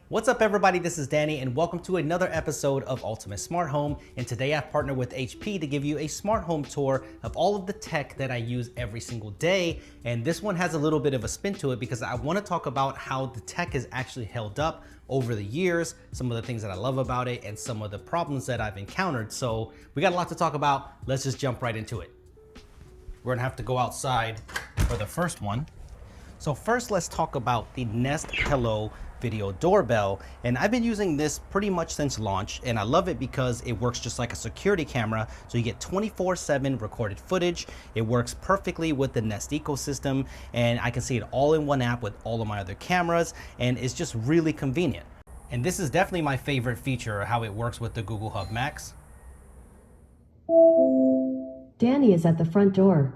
What's up everybody, this is Danny and welcome to another episode of Ultimate Smart Home. And today I've partnered with HP to give you a smart home tour of all of the tech that I use every single day. And this one has a little bit of a spin to it because I want to talk about how the tech has actually held up over the years, some of the things that I love about it and some of the problems that I've encountered. So we got a lot to talk about. Let's just jump right into it. We're gonna have to go outside for the first one. So first let's talk about the Nest Hello video doorbell, and I've been using this pretty much since launch, and I love it because it works just like a security camera, so you get 24/7 recorded footage. It works perfectly with the Nest ecosystem, and I can see it all in one app with all of my other cameras, and it's just really convenient. And this is definitely my favorite feature, how it works with the Google Hub Max. Danny is at the front door.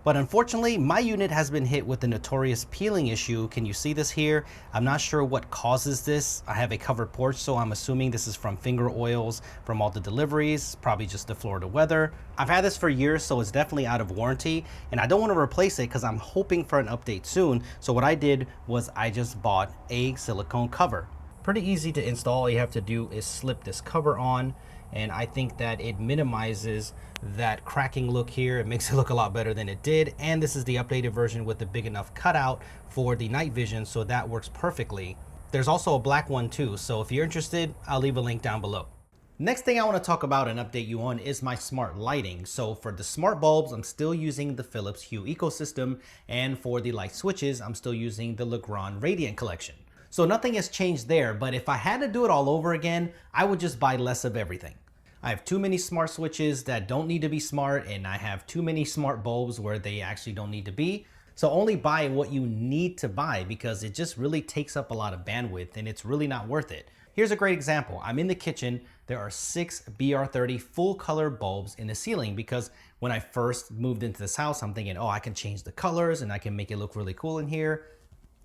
But unfortunately, my unit has been hit with the notorious peeling issue. Can you see this here? I'm not sure what causes this. I have a covered porch, so I'm assuming this is from finger oils from all the deliveries, probably just the Florida weather. I've had this for years, so it's definitely out of warranty, and I don't want to replace it because I'm hoping for an update soon. So what I did was I just bought a silicone cover. Pretty easy to install. All you have to do is slip this cover on, and I think that it minimizes that cracking look here. It makes it look a lot better than it did, and this is the updated version with the big enough cutout for the night vision, so that works perfectly. There's also a black one too, so if you're interested, I'll leave a link down below. Next thing I want to talk about and update you on is my smart lighting. So for the smart bulbs, I'm still using the Philips Hue ecosystem, and for the light switches, I'm still using the Legrand Radiant collection. So nothing has changed there, but if I had to do it all over again, I would just buy less of everything. I have too many smart switches that don't need to be smart, and I have too many smart bulbs where they actually don't need to be. So only buy what you need to buy because it just really takes up a lot of bandwidth and it's really not worth it. Here's a great example. I'm in the kitchen. There are 6 BR30 full color bulbs in the ceiling because when I first moved into this house, I'm thinking, oh, I can change the colors and I can make it look really cool in here.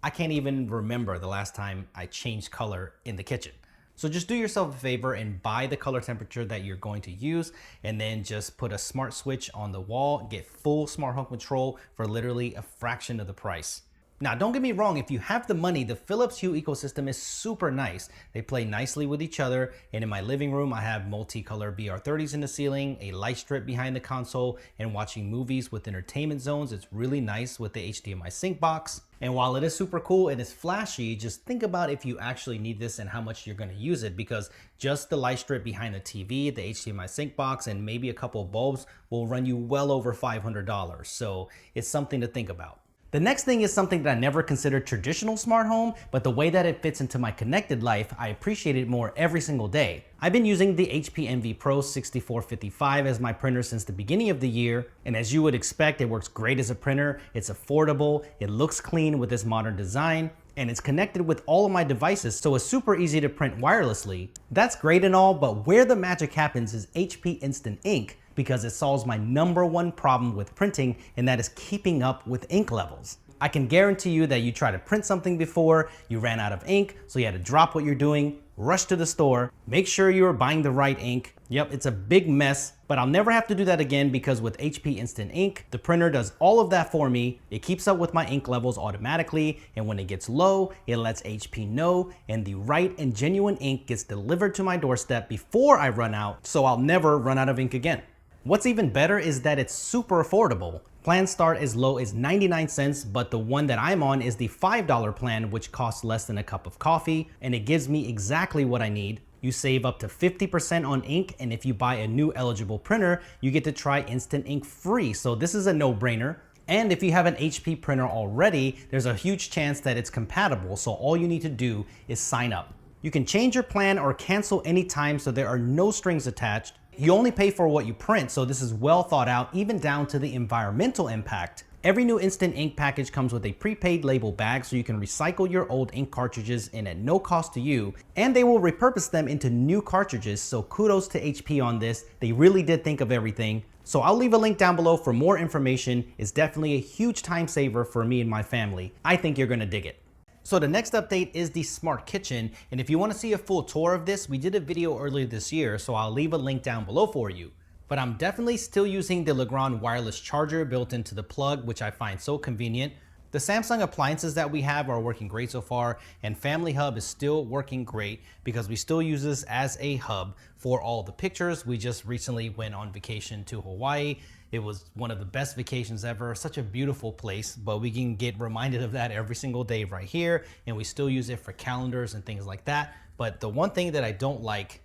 I can't even remember the last time I changed color in the kitchen. So just do yourself a favor and buy the color temperature that you're going to use, and then just put a smart switch on the wall, get full smart home control for literally a fraction of the price. Now, don't get me wrong, if you have the money, the Philips Hue ecosystem is super nice. They play nicely with each other, and in my living room, I have multicolor BR30s in the ceiling, a light strip behind the console, and watching movies with entertainment zones. It's really nice with the HDMI sync box. And while it is super cool, it is flashy, just think about if you actually need this and how much you're gonna use it, because just the light strip behind the TV, the HDMI sync box, and maybe a couple of bulbs will run you well over $500. So it's something to think about. The next thing is something that I never considered traditional smart home, but the way that it fits into my connected life, I appreciate it more every single day. I've been using the HP Envy Pro 6455 as my printer since the beginning of the year, and as you would expect, it works great as a printer. It's affordable, it looks clean with this modern design, and it's connected with all of my devices, so it's super easy to print wirelessly. That's great and all, but where the magic happens is HP Instant Ink, because it solves my #1 problem with printing, and that is keeping up with ink levels. I can guarantee you that you tried to print something before, you ran out of ink, so you had to drop what you're doing, rush to the store, make sure you are buying the right ink. Yep, it's a big mess, but I'll never have to do that again because with HP Instant Ink, the printer does all of that for me. It keeps up with my ink levels automatically, and when it gets low, it lets HP know, and the right and genuine ink gets delivered to my doorstep before I run out, so I'll never run out of ink again. What's even better is that it's super affordable. Plans start as low as 99 cents, but the one that I'm on is the $5 plan, which costs less than a cup of coffee, and it gives me exactly what I need. You save up to 50% on ink, and if you buy a new eligible printer, you get to try Instant Ink free, so this is a no-brainer. And if you have an HP printer already, there's a huge chance that it's compatible, so all you need to do is sign up. You can change your plan or cancel anytime, so there are no strings attached. You only pay for what you print, so this is well thought out, even down to the environmental impact. Every new Instant Ink package comes with a prepaid label bag, so you can recycle your old ink cartridges and at no cost to you, and they will repurpose them into new cartridges, so kudos to HP on this. They really did think of everything. So I'll leave a link down below for more information. It's definitely a huge time saver for me and my family. I think you're gonna dig it. So the next update is the Smart Kitchen, and if you want to see a full tour of this, we did a video earlier this year, so I'll leave a link down below for you. But I'm definitely still using the Legrand wireless charger built into the plug, which I find so convenient. The Samsung appliances that we have are working great so far, and Family Hub is still working great because we still use this as a hub for all the pictures. We just recently went on vacation to Hawaii. It was one of the best vacations ever, such a beautiful place, but we can get reminded of that every single day right here, and we still use it for calendars and things like that. But the one thing that I don't like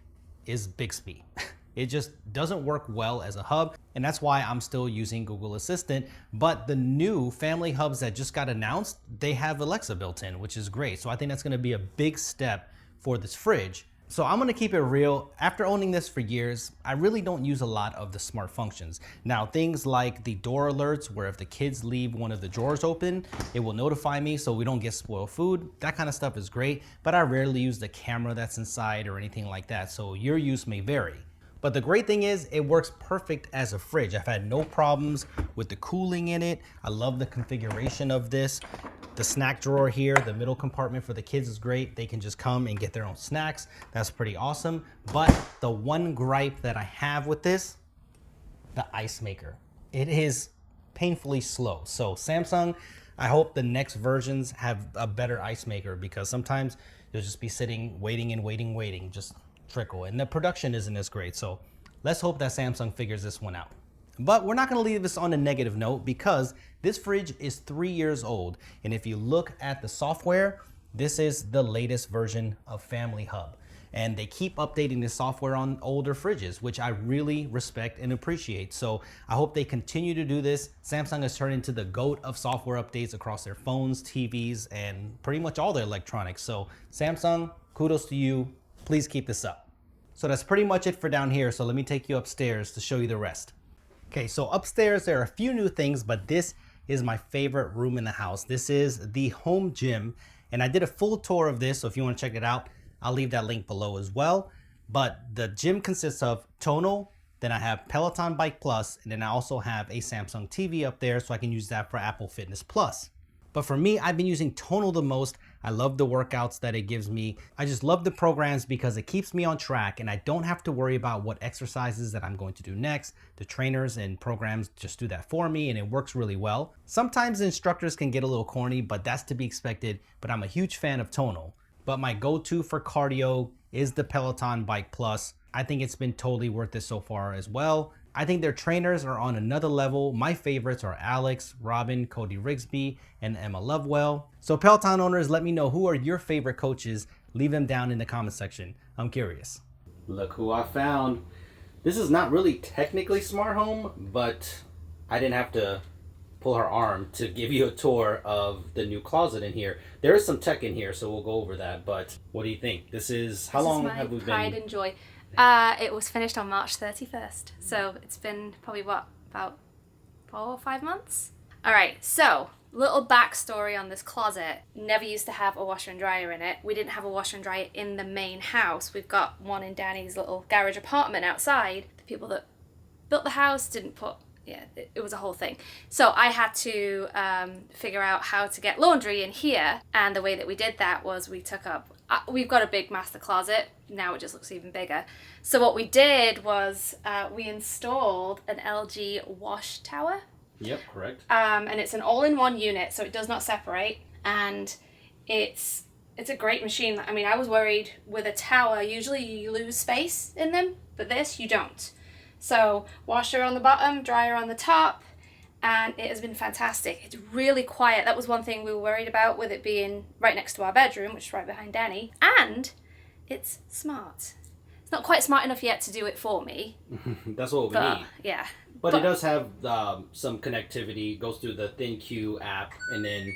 is Bixby. It just doesn't work well as a hub, and that's why I'm still using Google Assistant. But the new Family Hubs that just got announced, they have Alexa built in, which is great. So I think that's gonna be a big step for this fridge. So I'm gonna keep it real. After owning this for years, I really don't use a lot of the smart functions. Now, things like the door alerts, where if the kids leave one of the drawers open, it will notify me so we don't get spoiled food. That kind of stuff is great, but I rarely use the camera that's inside or anything like that, so your use may vary. But the great thing is it works perfect as a fridge. I've had no problems with the cooling in it. I love the configuration of this. The snack drawer here, the middle compartment for the kids is great. They can just come and get their own snacks. That's pretty awesome. But the one gripe that I have with this, the ice maker. It is painfully slow. So Samsung, I hope the next versions have a better ice maker, because sometimes you'll just be sitting, waiting, just trickle, and the production isn't as great. So let's hope that Samsung figures this one out. But we're not going to leave this on a negative note, because this fridge is 3 years old, and if you look at the software, this is the latest version of Family Hub, and they keep updating the software on older fridges, which I really respect and appreciate. So I hope they continue to do this. Samsung has turned into the GOAT of software updates across their phones, TVs, and pretty much all their electronics. So Samsung, kudos to you. Please keep this up. So that's pretty much it for down here. So let me take you upstairs to show you the rest. Okay, so upstairs there are a few new things, but this is my favorite room in the house. This is the home gym, and I did a full tour of this, so if you want to check it out, I'll leave that link below as well. But the gym consists of Tonal, then I have Peloton Bike Plus, and then I also have a Samsung TV up there, so I can use that for Apple Fitness Plus. But for me, I've been using Tonal the most. I love the workouts that it gives me. I just love the programs because it keeps me on track, and I don't have to worry about what exercises that I'm going to do next. The trainers and programs just do that for me, and it works really well. Sometimes the instructors can get a little corny, but that's to be expected. But I'm a huge fan of Tonal. But my go-to for cardio is the Peloton Bike Plus. I think it's been totally worth it so far as well. I think their trainers are on another level. My favorites are Alex, Robin, Cody Rigsby, and Emma Lovewell. So Peloton owners, let me know, who are your favorite coaches? Leave them down in the comment section. I'm curious. Look who I found. This is not really technically smart home, but I didn't have to pull her arm to give you a tour of the new closet in here. There is some tech in here, so we'll go over that. But what do you think? This is, how long have we been? Pride and joy. It was finished on March 31st, so it's been probably about 4 or 5 months? Alright, so little backstory on this closet. Never used to have a washer and dryer in it. We didn't have a washer and dryer in the main house. We've got one in Danny's little garage apartment outside. The people that built the house didn't put, it was a whole thing. So I had to figure out how to get laundry in here, and the way that we did that was we took up, we've got a big master closet, now it just looks even bigger. So what we did was we installed an LG wash tower. Yep, correct. And it's an all-in-one unit, so it does not separate, and it's a great machine. I mean, I was worried with a tower, usually you lose space in them, but this you don't. So washer on the bottom, dryer on the top, and it has been fantastic. It's really quiet. That was one thing we were worried about with it being right next to our bedroom, which is right behind Danny. And it's smart. It's not quite smart enough yet to do it for me. That's what we need. Yeah. But it does have some connectivity. It goes through the ThinQ app, and then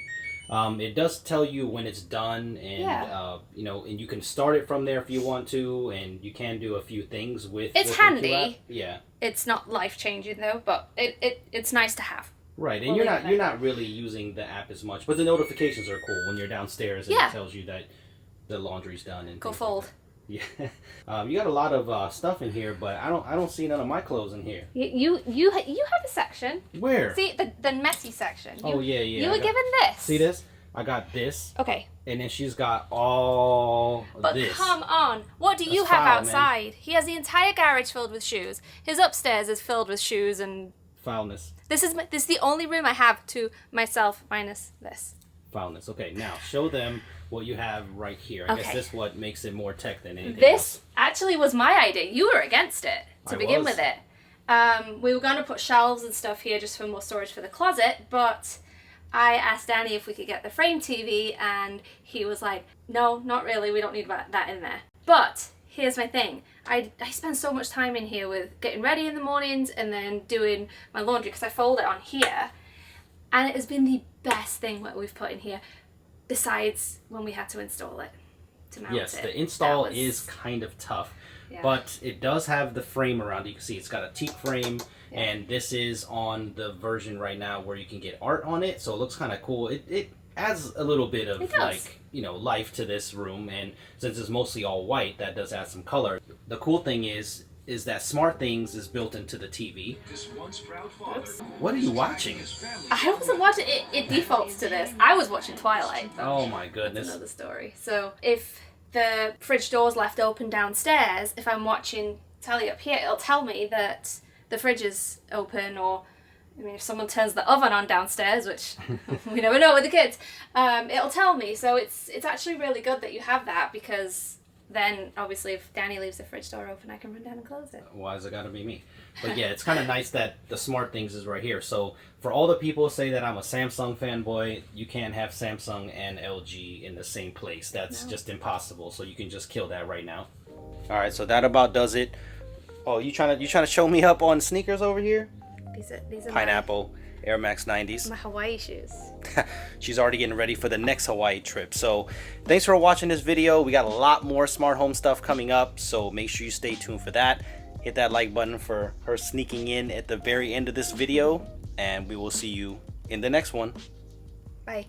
it does tell you when it's done, and and you can start it from there if you want to, and you can do a few things with. It's the handy. ThinQ app. Yeah. It's not life changing though, but it's nice to have. Right, and you're not really using the app as much, but the notifications are cool when you're downstairs and it tells you that the laundry's done and go fold. Like yeah, you got a lot of stuff in here, but I don't see none of my clothes in here. You have a section. Where? See the messy section. Yeah. You were given this. See this? I got this. Okay. And then she's got all but this. Come on. What do you have outside? Man. He has the entire garage filled with shoes. His upstairs is filled with shoes and Foulness. This is the only room I have to myself minus this. Foulness. Okay, now show them what you have right here. I guess Okay. this is what makes it more tech than anything This else. actually was my idea. You were against it to I begin was. with it. We were going to put shelves and stuff here just for more storage for the closet, but I asked Danny if we could get the frame TV, and he was like, no, not really. We don't need that in there. But here's my thing. I spend so much time in here with getting ready in the mornings and then doing my laundry because I fold it on here. And it has been the best thing that we've put in here, besides when we had to install it, to mount Yes, it. the install That was- is kind of tough, Yeah. but it does have the frame around it. You can see it's got a teak frame, Yeah. and this is on the version right now where you can get art on it, so it looks kind of cool. It adds a little bit of It does. like, life to this room, and since it's mostly all white, that does add some color. The cool thing is that SmartThings is built into the TV. What are you watching? I wasn't watching it. It defaults to this. I was watching Twilight. But Oh my that's goodness. another story. So if the fridge door's left open downstairs, if I'm watching telly up here, it'll tell me that the fridge is open, or I mean, if someone turns the oven on downstairs, which we never know with the kids, it'll tell me. So it's actually really good that you have that, because then obviously if Danny leaves the fridge door open, I can run down and close it. Why has it got to be me? But yeah, it's kind of nice that the SmartThings is right here. So for all the people who say that I'm a Samsung fanboy, you can't have Samsung and LG in the same place. That's No. just impossible. So you can just kill that right now. All right, so that about does it. Oh, you trying to show me up on sneakers over here? These are Pineapple Air Max 90s. my Hawaii shoes. She's already getting ready for the next Hawaii trip. So thanks for watching this video. We got a lot more smart home stuff coming up, so make sure you stay tuned for that. Hit that like button for her sneaking in at the very end of this video, and we will see you in the next one. Bye.